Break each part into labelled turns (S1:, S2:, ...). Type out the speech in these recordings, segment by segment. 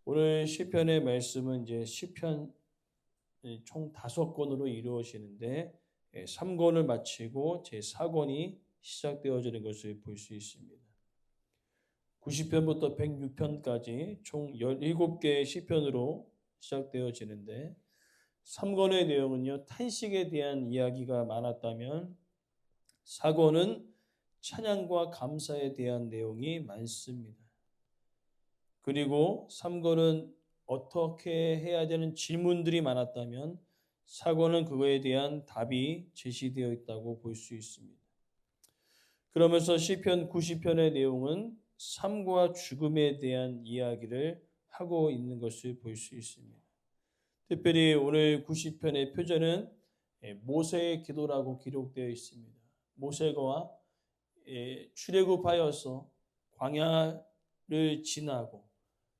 S1: 오늘 시편의 말씀은 이제 시편 총 5권으로 이루어지는데 3권을 마치고 제 4권이 시작되어지는 것을 볼 수 있습니다. 90편부터 106편까지 총 17개의 시편으로 시작되어지는데 3권의 내용은요, 탄식에 대한 이야기가 많았다면 4권은 찬양과 감사에 대한 내용이 많습니다. 그리고 3권은 어떻게 해야 되는 질문들이 많았다면 4권은 그거에 대한 답이 제시되어 있다고 볼 수 있습니다. 그러면서 시편 90편의 내용은 삶과 죽음에 대한 이야기를 하고 있는 것을 볼 수 있습니다. 특별히 오늘 90편의 표제는 모세의 기도라고 기록되어 있습니다. 모세가 출애굽하여서 광야를 지나고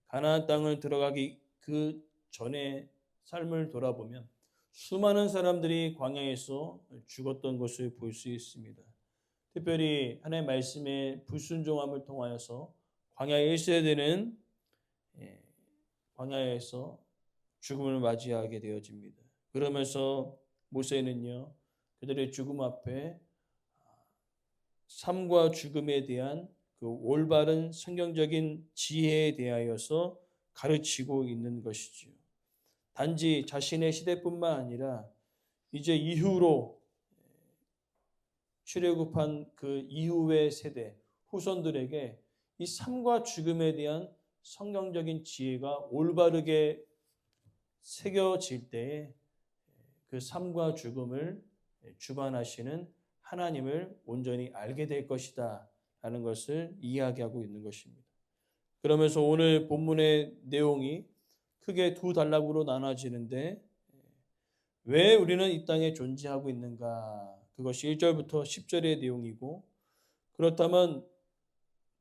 S1: 가나안 땅을 들어가기 그 전에 삶을 돌아보면 수많은 사람들이 광야에서 죽었던 것을 볼 수 있습니다. 특별히 하나님의 말씀에 불순종함을 통하여서 광야에 있어야 되는 광야에서 죽음을 맞이하게 되어집니다. 그러면서 모세는요, 그들의 죽음 앞에 삶과 죽음에 대한 그 올바른 성경적인 지혜에 대하여서 가르치고 있는 것이지요. 단지 자신의 시대뿐만 아니라 이제 이후로 출애굽한 그 이후의 세대, 후손들에게 이 삶과 죽음에 대한 성경적인 지혜가 올바르게 새겨질 때에 그 삶과 죽음을 주관하시는 하나님을 온전히 알게 될 것이다 라는 것을 이야기하고 있는 것입니다. 그러면서 오늘 본문의 내용이 크게 두 단락으로 나눠지는데 왜 우리는 이 땅에 존재하고 있는가? 그것이 1절부터 10절의 내용이고, 그렇다면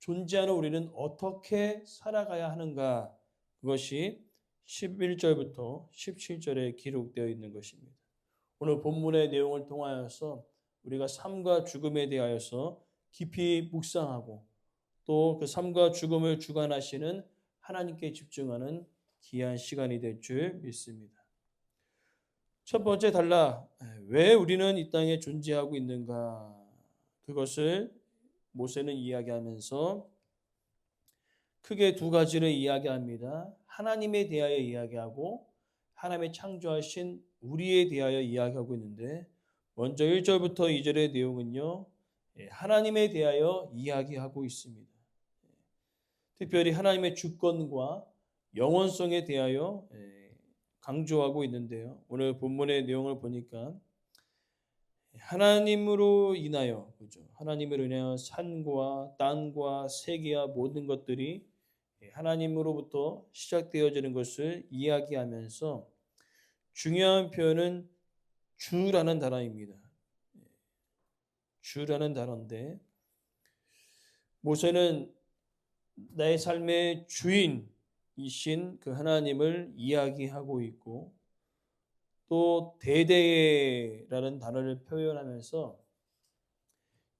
S1: 존재하는 우리는 어떻게 살아가야 하는가? 그것이 11절부터 17절에 기록되어 있는 것입니다. 오늘 본문의 내용을 통하여서 우리가 삶과 죽음에 대하여서 깊이 묵상하고 또 그 삶과 죽음을 주관하시는 하나님께 집중하는 귀한 시간이 될 줄 믿습니다. 첫 번째 단락, 왜 우리는 이 땅에 존재하고 있는가? 그것을 모세는 이야기하면서 크게 두 가지를 이야기합니다. 하나님에 대하여 이야기하고 하나님의 창조하신 우리에 대하여 이야기하고 있는데, 먼저 1절부터 2절의 내용은요, 하나님에 대하여 이야기하고 있습니다. 특별히 하나님의 주권과 영원성에 대하여 강조하고 있는데요. 오늘 본문의 내용을 보니까 하나님으로 인하여, 그죠? 하나님으로 인하여 산과 땅과 세계와 모든 것들이 하나님으로부터 시작되어지는 것을 이야기하면서 중요한 표현은 주라는 단어입니다. 주라는 단어인데 모세는 나의 삶의 주인이신 그 하나님을 이야기하고 있고, 또 대대라는 단어를 표현하면서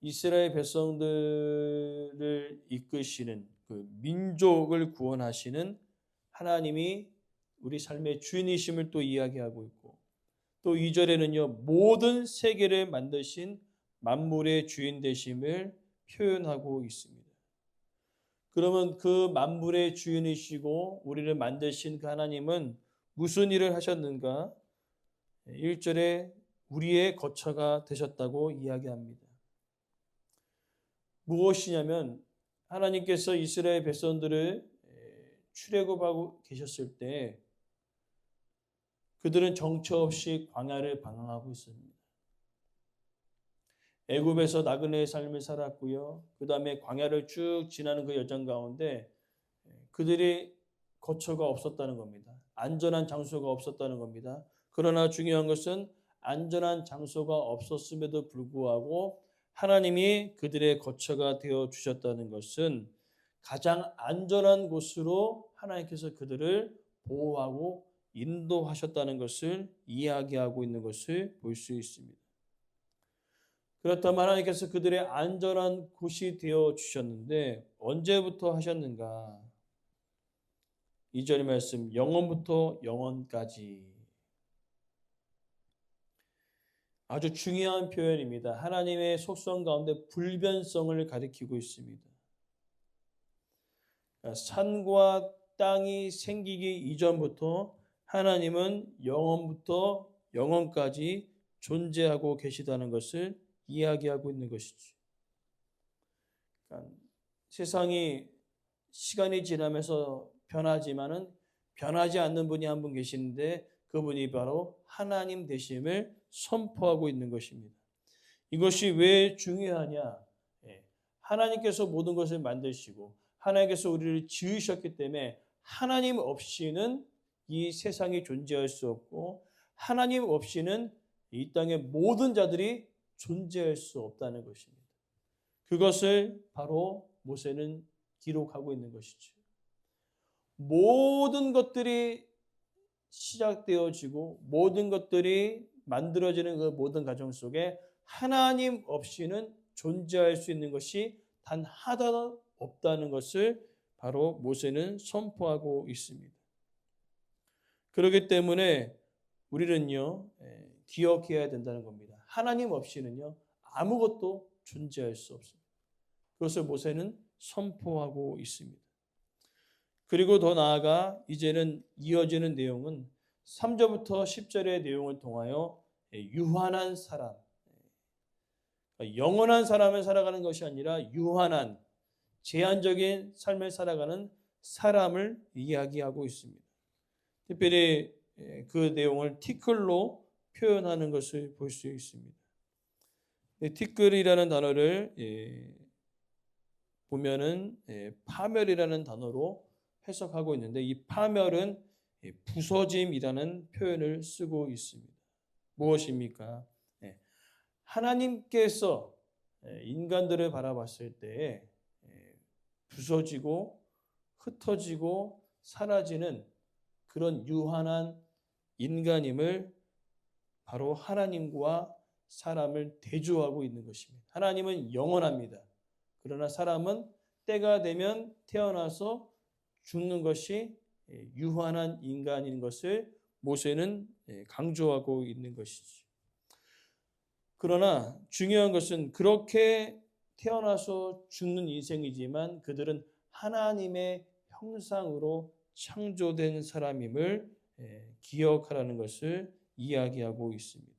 S1: 이스라엘 백성들을 이끄시는 그 민족을 구원하시는 하나님이 우리 삶의 주인이심을 또 이야기하고 있고, 또 2절에는요 모든 세계를 만드신 만물의 주인 되심을 표현하고 있습니다. 그러면 그 만물의 주인이시고 우리를 만드신 그 하나님은 무슨 일을 하셨는가? 1절에 우리의 거처가 되셨다고 이야기합니다. 무엇이냐면 하나님께서 이스라엘 백성들을 출애굽하고 계셨을 때 그들은 정처 없이 광야를 방황하고 있습니다. 애굽에서 나그네의 삶을 살았고요. 그 다음에 광야를 쭉 지나는 그 여정 가운데 그들이 거처가 없었다는 겁니다. 안전한 장소가 없었다는 겁니다. 그러나 중요한 것은 안전한 장소가 없었음에도 불구하고 하나님이 그들의 거처가 되어 주셨다는 것은 가장 안전한 곳으로 하나님께서 그들을 보호하고 인도하셨다는 것을 이야기하고 있는 것을 볼 수 있습니다. 그렇다면 하나님께서 그들의 안전한 곳이 되어 주셨는데 언제부터 하셨는가? 2절의 말씀, 영원부터 영원까지. 아주 중요한 표현입니다. 하나님의 속성 가운데 불변성을 가리키고 있습니다. 산과 땅이 생기기 이전부터 하나님은 영원부터 영원까지 존재하고 계시다는 것을 이야기하고 있는 것이죠. 그러니까 세상이 시간이 지나면서 변하지만은 변하지 않는 분이 한 분 계시는데 그분이 바로 하나님 되심을 선포하고 있는 것입니다. 이것이 왜 중요하냐? 하나님께서 모든 것을 만드시고 하나님께서 우리를 지으셨기 때문에 하나님 없이는 이 세상이 존재할 수 없고 하나님 없이는 이 땅의 모든 자들이 존재할 수 없다는 것입니다. 그것을 바로 모세는 기록하고 있는 것이죠. 모든 것들이 시작되어지고 모든 것들이 만들어지는 그 모든 과정 속에 하나님 없이는 존재할 수 있는 것이 단 하나도 없다는 것을 바로 모세는 선포하고 있습니다. 그렇기 때문에 우리는요, 기억해야 된다는 겁니다. 하나님 없이는요, 아무것도 존재할 수 없습니다. 그것을 모세는 선포하고 있습니다. 그리고 더 나아가 이제는 이어지는 내용은 3절부터 10절의 내용을 통하여 유한한 사람, 영원한 삶을 살아가는 것이 아니라 유한한, 제한적인 삶을 살아가는 사람을 이야기하고 있습니다. 특별히 그 내용을 티끌로 표현하는 것을 볼 수 있습니다. 티끌이라는 단어를 보면은 파멸이라는 단어로 해석하고 있는데 이 파멸은 부서짐이라는 표현을 쓰고 있습니다. 무엇입니까? 하나님께서 인간들을 바라봤을 때 부서지고 흩어지고 사라지는 그런 유한한 인간임을 바로 하나님과 사람을 대조하고 있는 것입니다. 하나님은 영원합니다. 그러나 사람은 때가 되면 태어나서 죽는 것이 유한한 인간인 것을 모세는 강조하고 있는 것이지. 그러나 중요한 것은 그렇게 태어나서 죽는 인생이지만 그들은 하나님의 형상으로 창조된 사람임을 기억하라는 것을 이야기하고 있습니다.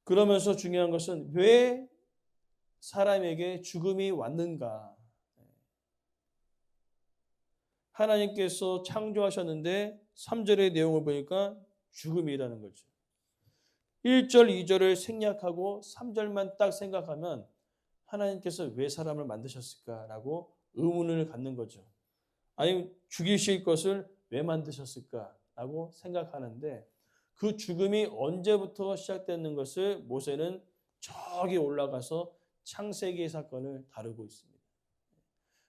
S1: 그러면서 중요한 것은 왜 사람에게 죽음이 왔는가? 하나님께서 창조하셨는데 3절의 내용을 보니까 죽음이라는 거죠. 1절, 2절을 생략하고 3절만 딱 생각하면 하나님께서 왜 사람을 만드셨을까라고 의문을 갖는 거죠. 아니 죽이실 것을 왜 만드셨을까라고 생각하는데 그 죽음이 언제부터 시작되는 것을 모세는 저기 올라가서 창세기 사건을 다루고 있습니다.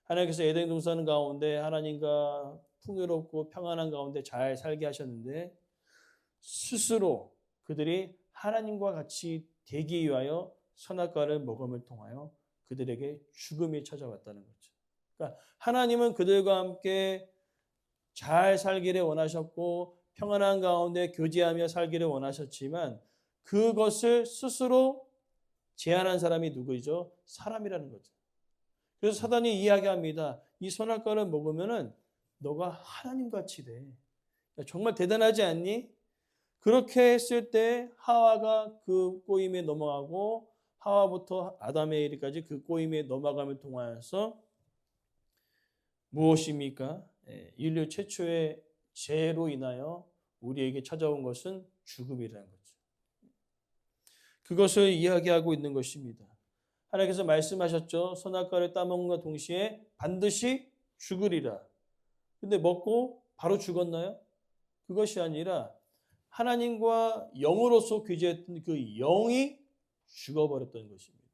S1: 하나님께서 에덴 동산 가운데 하나님과 풍요롭고 평안한 가운데 잘 살게 하셨는데 스스로 그들이 하나님과 같이 되기 위하여 선악과를 먹음을 통하여 그들에게 죽음이 찾아왔다는 거죠. 그러니까 하나님은 그들과 함께 잘 살기를 원하셨고 평안한 가운데 교제하며 살기를 원하셨지만 그것을 스스로 제안한 사람이 누구죠? 사람이라는 거죠. 그래서 사단이 이야기합니다. 이 선악과를 먹으면은 너가 하나님같이 돼. 정말 대단하지 않니? 그렇게 했을 때 하와가 그 꼬임에 넘어가고 하와부터 아담에 이르기까지 그 꼬임에 넘어감을 통하여서 무엇입니까? 인류 최초의 죄로 인하여 우리에게 찾아온 것은 죽음이라는 거죠. 그것을 이야기하고 있는 것입니다. 하나님께서 말씀하셨죠. 선악과를 따먹는과 동시에 반드시 죽으리라. 근데 먹고 바로 죽었나요? 그것이 아니라 하나님과 영으로서 교제했던 그 영이 죽어버렸던 것입니다.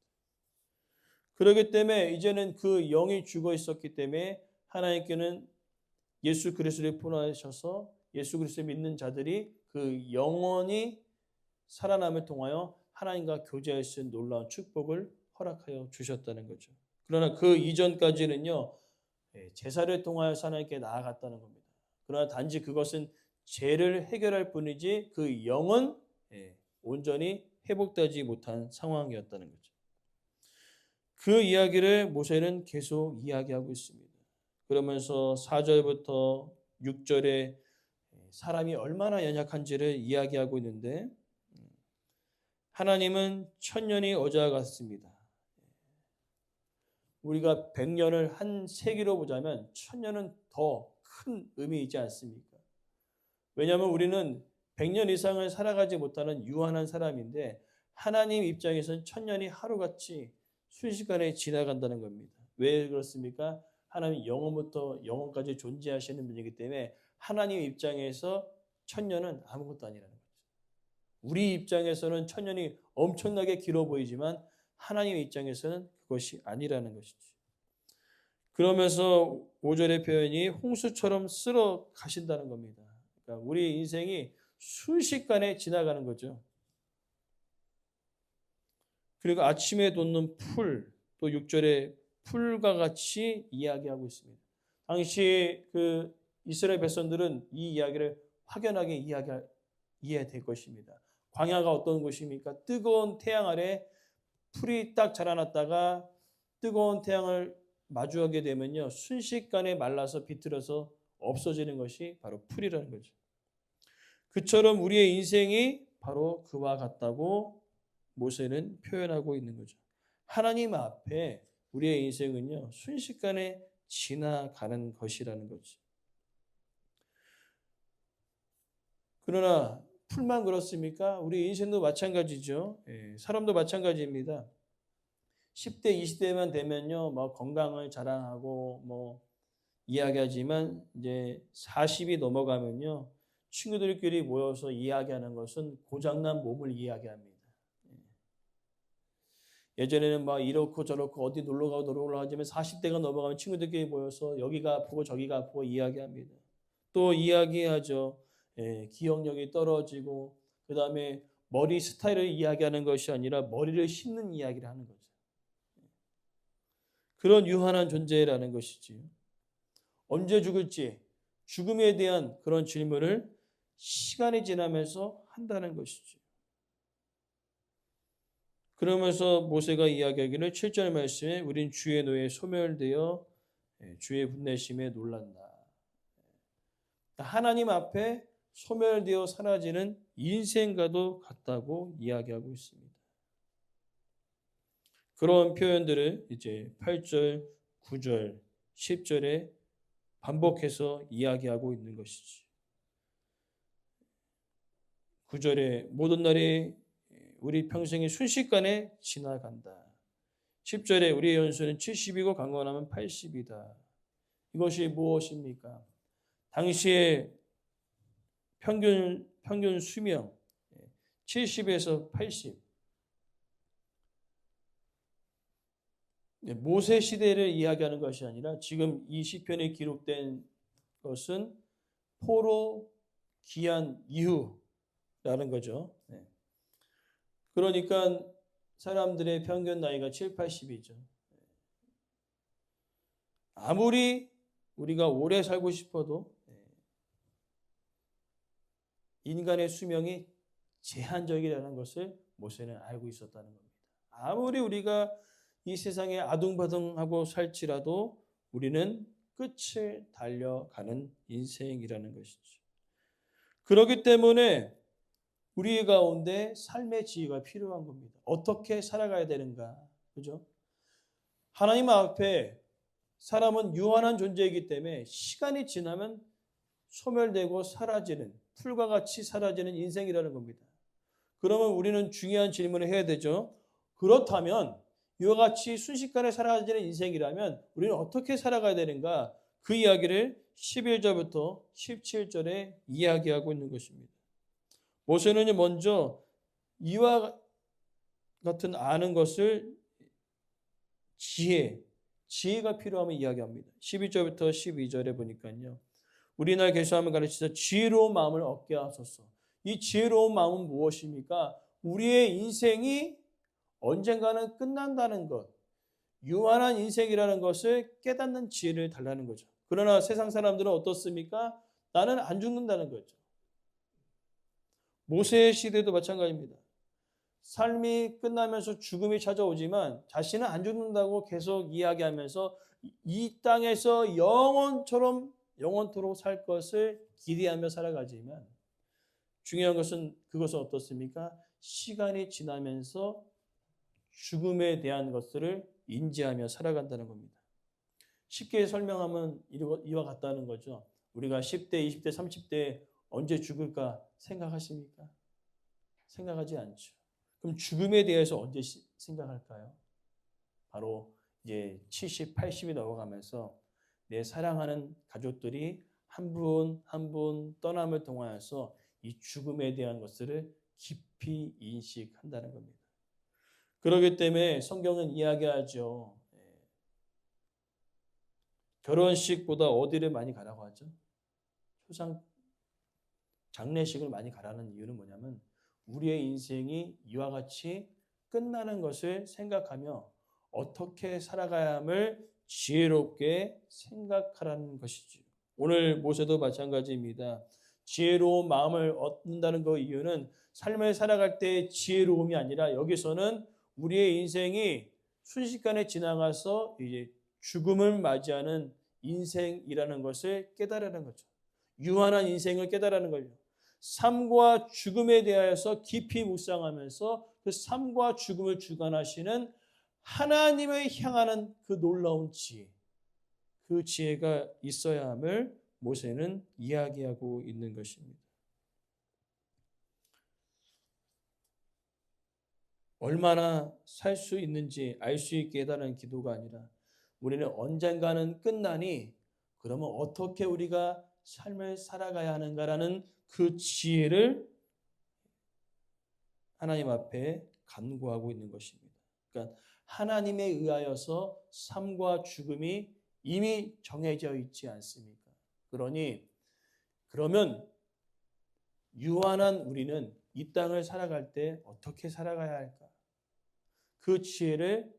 S1: 그렇기 때문에 이제는 그 영이 죽어 있었기 때문에 하나님께는 예수 그리스도를 보내셔서 예수 그리스도를 믿는 자들이 그 영원히 살아남을 통하여 하나님과 교제할 수 있는 놀라운 축복을 허락하여 주셨다는 거죠. 그러나 그 이전까지는요, 제사를 통하여서 하나님께 나아갔다는 겁니다. 그러나 단지 그것은 죄를 해결할 뿐이지 그 영은 온전히 회복되지 못한 상황이었다는 거죠. 그 이야기를 모세는 계속 이야기하고 있습니다. 그러면서 4절부터 6절에 사람이 얼마나 연약한지를 이야기하고 있는데 하나님은 천년이 어제와 같습니다. 우리가 100년을 한 세기로 보자면 천년은 더 큰 의미이지 않습니까? 왜냐하면 우리는 100년 이상을 살아가지 못하는 유한한 사람인데 하나님 입장에서는 천년이 하루같이 순식간에 지나간다는 겁니다. 왜 그렇습니까? 하나님 영원부터 영원까지 존재하시는 분이기 때문에 하나님 입장에서 천년은 아무것도 아니라는 거죠. 우리 입장에서는 천년이 엄청나게 길어 보이지만 하나님 입장에서는 그것이 아니라는 것이죠. 그러면서 5절의 표현이 홍수처럼 쓸어 가신다는 겁니다. 그러니까 우리 인생이 순식간에 지나가는 거죠. 그리고 아침에 돋는 풀, 또 6절에 풀과 같이 이야기하고 있습니다. 당시 그 이스라엘 백성들은 이 이야기를 확연하게 이해될 것입니다. 광야가 어떤 곳입니까? 뜨거운 태양 아래 풀이 딱 자라났다가 뜨거운 태양을 마주하게 되면요, 순식간에 말라서 비틀어서 없어지는 것이 바로 풀이라는 거죠. 그처럼 우리의 인생이 바로 그와 같다고 모세는 표현하고 있는 거죠. 하나님 앞에 우리의 인생은요, 순식간에 지나가는 것이라는 거죠. 그러나 풀만 그렇습니까? 우리 인생도 마찬가지죠. 사람도 마찬가지입니다. 10대, 20대만 되면요, 뭐 건강을 자랑하고 뭐 이야기하지만 이제 40이 넘어가면요, 친구들끼리 모여서 이야기하는 것은 고장난 몸을 이야기합니다. 예전에는 막 이렇고 저렇고 어디 놀러 가고 하지만 40대가 넘어가면 친구들끼리 모여서 여기가 아프고 저기가 아프고 이야기합니다. 또 이야기하죠. 기억력이 떨어지고 그 다음에 머리 스타일을 이야기하는 것이 아니라 머리를 씹는 이야기를 하는 거죠. 그런 유한한 존재라는 것이지요. 언제 죽을지 죽음에 대한 그런 질문을 시간이 지나면서 한다는 것이죠. 그러면서 모세가 이야기하기를 7절 말씀에 우린 주의 노에 소멸되어 주의 분내심에 놀란다. 하나님 앞에 소멸되어 사라지는 인생과도 같다고 이야기하고 있습니다. 그런 표현들을 이제 8절, 9절, 10절에 반복해서 이야기하고 있는 것이지. 9절에 모든 날이 우리 평생이 순식간에 지나간다. 10절에 우리의 연수는 70이고 강건하면 80이다. 이것이 무엇입니까? 당시의 평균 수명 70에서 80. 모세 시대를 이야기하는 것이 아니라 지금 이 시편에 기록된 것은 포로 귀환 이후라는 거죠. 그러니까 사람들의 평균 나이가 7, 80이죠. 아무리 우리가 오래 살고 싶어도 인간의 수명이 제한적이라는 것을 모세는 알고 있었다는 겁니다. 아무리 우리가 이 세상에 아둥바둥하고 살지라도 우리는 끝을 달려가는 인생이라는 것이죠. 그렇기 때문에 우리 가운데 삶의 지혜가 필요한 겁니다. 어떻게 살아가야 되는가? 그죠? 하나님 앞에 사람은 유한한 존재이기 때문에 시간이 지나면 소멸되고 사라지는, 풀과 같이 사라지는 인생이라는 겁니다. 그러면 우리는 중요한 질문을 해야 되죠. 그렇다면 이와 같이 순식간에 사라지는 인생이라면 우리는 어떻게 살아가야 되는가? 그 이야기를 11절부터 17절에 이야기하고 있는 것입니다. 모세는 먼저 이와 같은 아는 것을 지혜가 필요하면 이야기합니다. 11절부터 12절에 보니까요. 우리날 개수하면 가르치자 지혜로운 마음을 얻게 하소서. 이 지혜로운 마음은 무엇입니까? 우리의 인생이 언젠가는 끝난다는 것. 유한한 인생이라는 것을 깨닫는 지혜를 달라는 거죠. 그러나 세상 사람들은 어떻습니까? 나는 안 죽는다는 거죠. 모세의 시대도 마찬가지입니다. 삶이 끝나면서 죽음이 찾아오지만 자신은 안 죽는다고 계속 이야기하면서 이 땅에서 영원토록 살 것을 기대하며 살아가지만 중요한 것은 그것은 어떻습니까? 시간이 지나면서 죽음에 대한 것들을 인지하며 살아간다는 겁니다. 쉽게 설명하면 이와 같다는 거죠. 우리가 10대, 20대, 30대 언제 죽을까 생각하십니까? 생각하지 않죠. 그럼 죽음에 대해서 언제 생각할까요? 바로 이제 70, 80이 넘어가면서 내 사랑하는 가족들이 한 분 한 분 떠남을 통하여서 이 죽음에 대한 것들을 깊이 인식한다는 겁니다. 그렇기 때문에 성경은 이야기하죠. 결혼식보다 어디를 많이 가라고 하죠? 초상 장례식을 많이 가라는 이유는 뭐냐면 우리의 인생이 이와 같이 끝나는 것을 생각하며 어떻게 살아가야 함을 지혜롭게 생각하라는 것이죠. 오늘 모세도 마찬가지입니다. 지혜로운 마음을 얻는다는 그 이유는 삶을 살아갈 때 지혜로움이 아니라 여기서는 우리의 인생이 순식간에 지나가서 이제 죽음을 맞이하는 인생이라는 것을 깨달으는 거죠. 유한한 인생을 깨달으는 거죠. 삶과 죽음에 대하여서 깊이 묵상하면서 그 삶과 죽음을 주관하시는 하나님을 향하는 그 놀라운 지혜, 그 지혜가 있어야 함을 모세는 이야기하고 있는 것입니다. 얼마나 살 수 있는지 알 수 있게 해달라는 기도가 아니라 우리는 언젠가는 끝나니 그러면 어떻게 우리가 삶을 살아가야 하는가라는 그 지혜를 하나님 앞에 간구하고 있는 것입니다. 그러니까 하나님에 의하여서 삶과 죽음이 이미 정해져 있지 않습니까? 그러면 유한한 우리는 이 땅을 살아갈 때 어떻게 살아가야 할까? 그 지혜를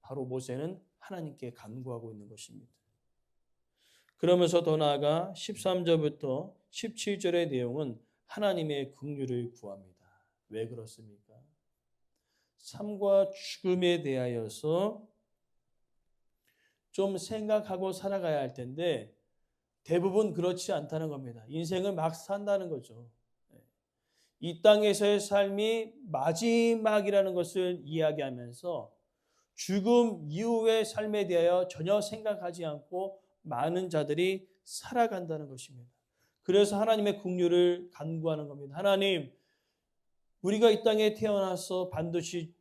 S1: 바로 모세는 하나님께 간구하고 있는 것입니다. 그러면서 더 나아가 13절부터 17절의 내용은 하나님의 긍휼을 구합니다. 왜 그렇습니까? 삶과 죽음에 대하여서 좀 생각하고 살아가야 할 텐데 대부분 그렇지 않다는 겁니다. 인생을 막 산다는 거죠. 이 땅에서의 삶이 마지막이라는 것을 이야기하면서 죽음 이후의 삶에 대하여 전혀 생각하지 않고 많은 자들이 살아간다는 것입니다. 그래서 하나님의 긍휼을 간구하는 겁니다. 하나님, 우리가 이 땅에 태어나서 반드시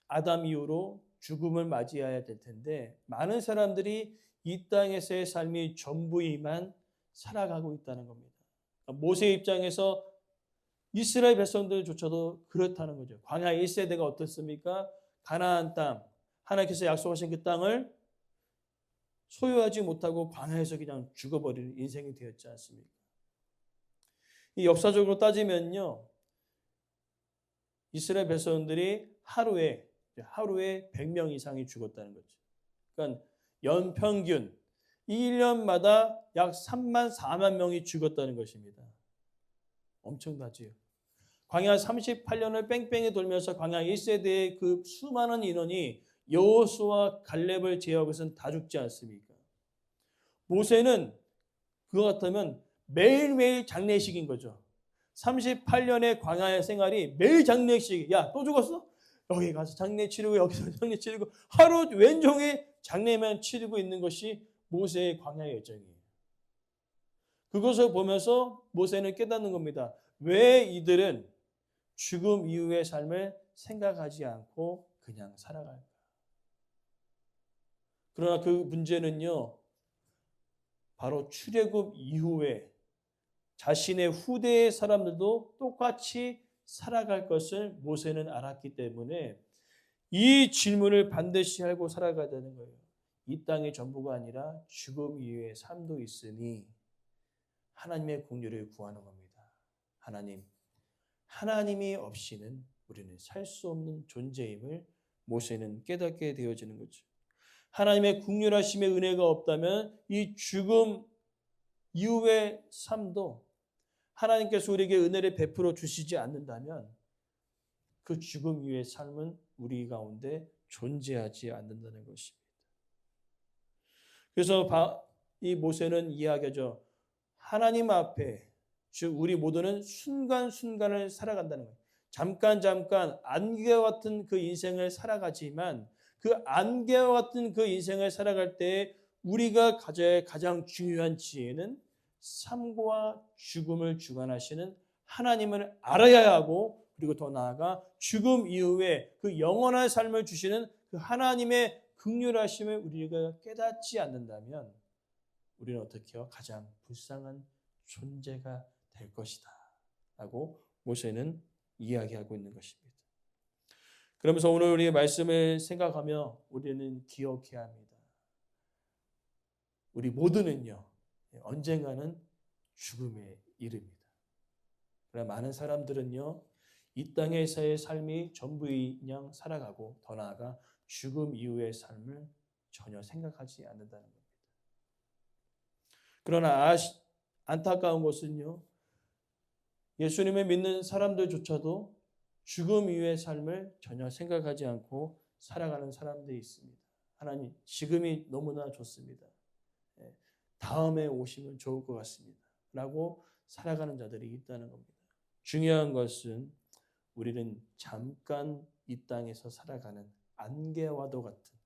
S1: 아담 이후로 죽음을 맞이해야 될 텐데 많은 사람들이 이 땅에서의 삶이 전부이만 살아가고 있다는 겁니다. 모세 입장에서 이스라엘 백성들조차도 그렇다는 거죠. 광야 1세대가 어떻습니까? 가나안 땅, 하나님께서 약속하신 그 땅을 소유하지 못하고 광야에서 그냥 죽어버리는 인생이 되었지 않습니까? 이 역사적으로 따지면요, 이스라엘 백성들이 하루에 100명 이상이 죽었다는 거죠. 그러니까 연평균 1년마다 약 3만 4만 명이 죽었다는 것입니다. 엄청나지요. 광야 38년을 뺑뺑이 돌면서 광야 1세대의 그 수많은 인원이 여호수아와 갈렙을 제외하고 것은 다 죽지 않습니까? 모세는 그거 같으면 매일매일 장례식인 거죠. 38년의 광야의 생활이 매일 장례식. 야, 또 죽었어? 여기 가서 장례 치르고 여기서 장례 치르고 하루 왼종일 장례만 치르고 있는 것이 모세의 광야의 여정이에요. 그것을 보면서 모세는 깨닫는 겁니다. 왜 이들은 죽음 이후의 삶을 생각하지 않고 그냥 살아갈까? 그러나 그 문제는요, 바로 출애굽 이후에 자신의 후대의 사람들도 똑같이 살아갈 것을 모세는 알았기 때문에 이 질문을 반드시 알고 살아가야 되는 거예요. 이 땅의 전부가 아니라 죽음 이후의 삶도 있으니 하나님의 긍휼을 구하는 겁니다. 하나님이 없이는 우리는 살 수 없는 존재임을 모세는 깨닫게 되어지는 거죠. 하나님의 긍휼하심의 은혜가 없다면 이 죽음 이후의 삶도 하나님께서 우리에게 은혜를 베풀어 주시지 않는다면 그 죽음 이후의 삶은 우리 가운데 존재하지 않는다는 것입니다. 그래서 이 모세는 이야기하죠. 하나님 앞에 즉 우리 모두는 순간순간을 살아간다는 거예요. 잠깐 안개와 같은 그 인생을 살아가지만 그 안개와 같은 그 인생을 살아갈 때 우리가 가져야 가장 중요한 지혜는 삶과 죽음을 주관하시는 하나님을 알아야 하고 그리고 더 나아가 죽음 이후에 그 영원한 삶을 주시는 그 하나님의 긍휼하심을 우리가 깨닫지 않는다면 우리는 어떻게 해요? 가장 불쌍한 존재가 될 것이다 라고 모세는 이야기하고 있는 것입니다. 그러면서 오늘 우리의 말씀을 생각하며 우리는 기억해야 합니다. 우리 모두는요 언젠가는 죽음에 이릅니다. 그러나 많은 사람들은요 이 땅에서의 삶이 전부인 양 살아가고 더 나아가 죽음 이후의 삶을 전혀 생각하지 않는다는 겁니다. 그러나 안타까운 것은요 예수님을 믿는 사람들조차도 죽음 이후의 삶을 전혀 생각하지 않고 살아가는 사람들이 있습니다. 하나님 지금이 너무나 좋습니다. 다음에 오시면 좋을 것 같습니다. 라고 살아가는 자들이 있다는 겁니다. 중요한 것은 우리는 잠깐 이 땅에서 살아가는 안개와도 같은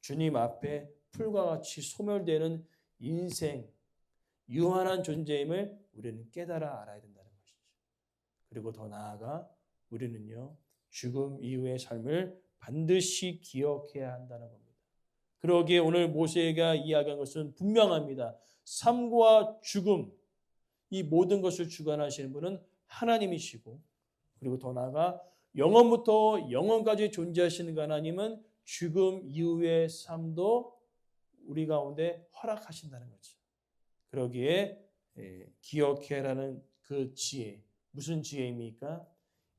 S1: 주님 앞에 풀과 같이 소멸되는 인생, 유한한 존재임을 우리는 깨달아 알아야 된다는 것이죠. 그리고 더 나아가 우리는요, 죽음 이후의 삶을 반드시 기억해야 한다는 겁니다. 그러기에 오늘 모세가 이야기한 것은 분명합니다. 삶과 죽음, 이 모든 것을 주관하시는 분은 하나님이시고 그리고 더 나아가 영원부터 영원까지 존재하시는 그 하나님은 죽음 이후의 삶도 우리 가운데 허락하신다는 거죠. 그러기에 기억해라는 그 지혜, 무슨 지혜입니까?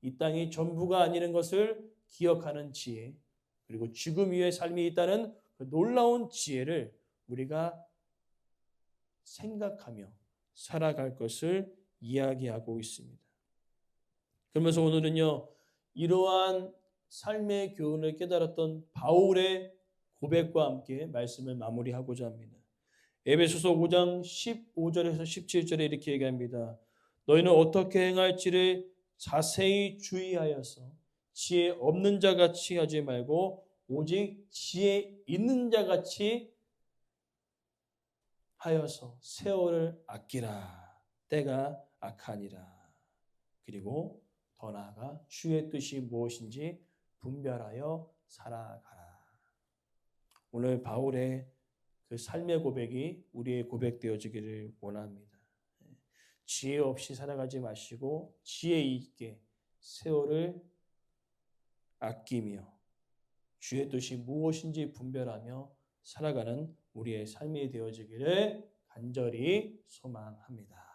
S1: 이 땅이 전부가 아니는 것을 기억하는 지혜, 그리고 죽음 이후의 삶이 있다는 그 놀라운 지혜를 우리가 생각하며 살아갈 것을 이야기하고 있습니다. 그러면서 오늘은요, 이러한 삶의 교훈을 깨달았던 바울의 고백과 함께 말씀을 마무리하고자 합니다. 에베소서 5장 15절에서 17절에 이렇게 얘기합니다. 너희는 어떻게 행할지를 자세히 주의하여서 지혜 없는 자 같이 하지 말고 오직 지혜 있는 자 같이 하여서 세월을 아끼라. 때가 악하니라. 그리고 더 나아가 주의 뜻이 무엇인지 분별하여 살아가라. 오늘 바울의 그 삶의 고백이 우리의 고백되어지기를 원합니다. 지혜 없이 살아가지 마시고 지혜 있게 세월을 아끼며 주의 뜻이 무엇인지 분별하며 살아가는 우리의 삶이 되어지기를 간절히 소망합니다.